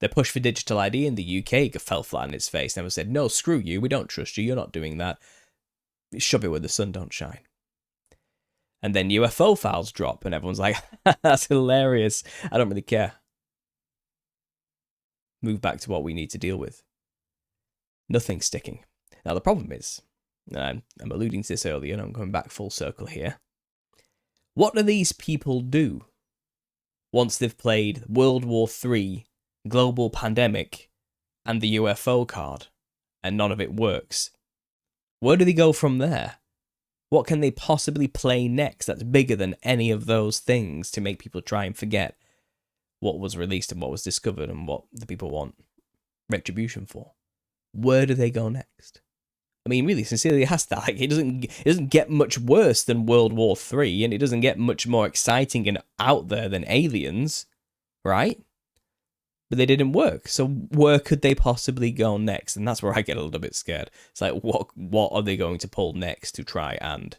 The push for digital ID in the UK fell flat on its face. Never said, no, screw you, we don't trust you, you're not doing that. Shove it where the sun don't shine. And then UFO files drop, and everyone's like, that's hilarious. I don't really care. Move back to what we need to deal with. Nothing's sticking. Now, the problem is, I'm alluding to this earlier, and I'm going back full circle here. What do these people do once they've played World War III, global pandemic, and the UFO card, and none of it works? Where do they go from there? What can they possibly play next that's bigger than any of those things to make people try and forget what was released and what was discovered and what the people want retribution for? Where do they go next? I mean, really, sincerely, it has to. Like, it doesn't get much worse than World War III, and it doesn't get much more exciting and out there than Aliens, right? But they didn't work. So where could they possibly go next? And that's where I get a little bit scared. It's like, what are they going to pull next to try and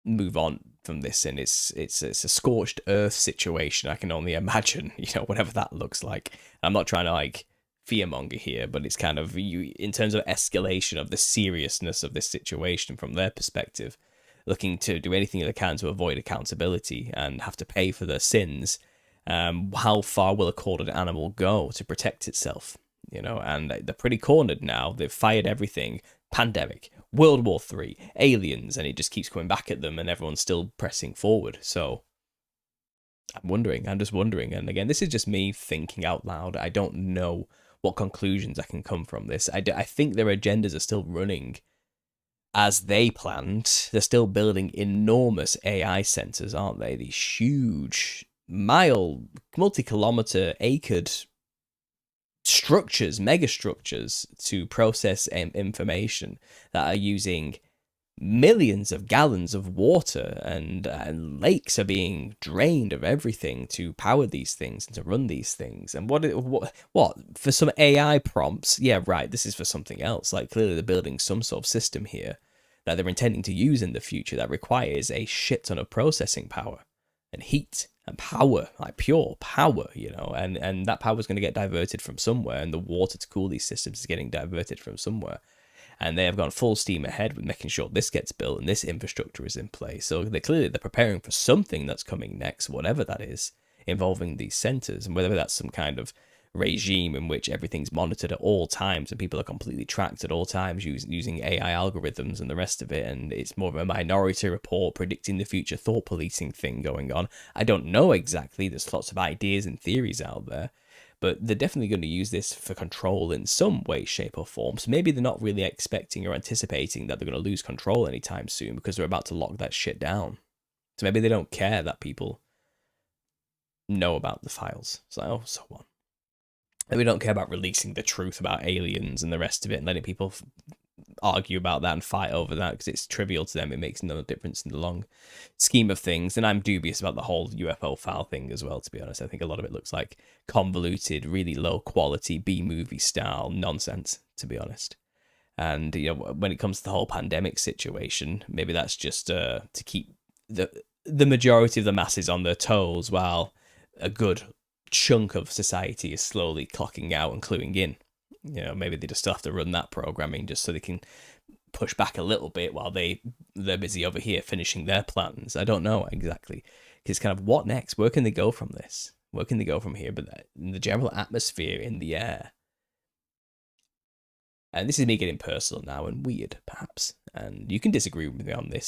move on from this? And it's a scorched earth situation. I can only imagine, whatever that looks like. I'm not trying to like fearmonger here, but it's kind of in terms of escalation of the seriousness of this situation from their perspective, looking to do anything they can to avoid accountability and have to pay for their sins. How far will a cornered animal go to protect itself? And they're pretty cornered now. They've fired everything. Pandemic, World War III, aliens, and it just keeps coming back at them, and everyone's still pressing forward. So I'm just wondering. And again, this is just me thinking out loud. I don't know what conclusions I can come from this. I think their agendas are still running as they planned. They're still building enormous AI centers, aren't they? These huge multi-kilometer acred structures, megastructures to process information that are using millions of gallons of water, and lakes are being drained of everything to power these things and to run these things. And what for some AI prompts? Yeah, right. This is for something else. Like, clearly they're building some sort of system here that they're intending to use in the future that requires a shit ton of processing power and heat and power, like pure power, and that power is going to get diverted from somewhere, and the water to cool these systems is getting diverted from somewhere. And they have gone full steam ahead with making sure this gets built and this infrastructure is in place. So they're preparing for something that's coming next, whatever that is, involving these centers, and whether that's some kind of regime in which everything's monitored at all times and people are completely tracked at all times using AI algorithms and the rest of it, and it's more of a Minority Report predicting the future thought policing thing going on. I don't know exactly. There's lots of ideas and theories out there, but they're definitely going to use this for control in some way, shape or form. So maybe they're not really expecting or anticipating that they're going to lose control anytime soon because they're about to lock that shit down. So maybe they don't care that people know about the files. It's like, oh, so what? And we don't care about releasing the truth about aliens and the rest of it and letting people argue about that and fight over that because it's trivial to them. It makes no difference in the long scheme of things. And I'm dubious about the whole UFO file thing as well, to be honest. I think a lot of it looks like convoluted, really low quality B-movie style nonsense, to be honest. And when it comes to the whole pandemic situation, maybe that's just to keep the majority of the masses on their toes while a good chunk of society is slowly clocking out and cluing in. Maybe they just still have to run that programming just so they can push back a little bit while they're busy over here finishing their plans. I don't know exactly. It's kind of, what next? Where can they go from this? Where can they go from here? But the general atmosphere in the air, and this is me getting personal now and weird, perhaps, and you can disagree with me on this.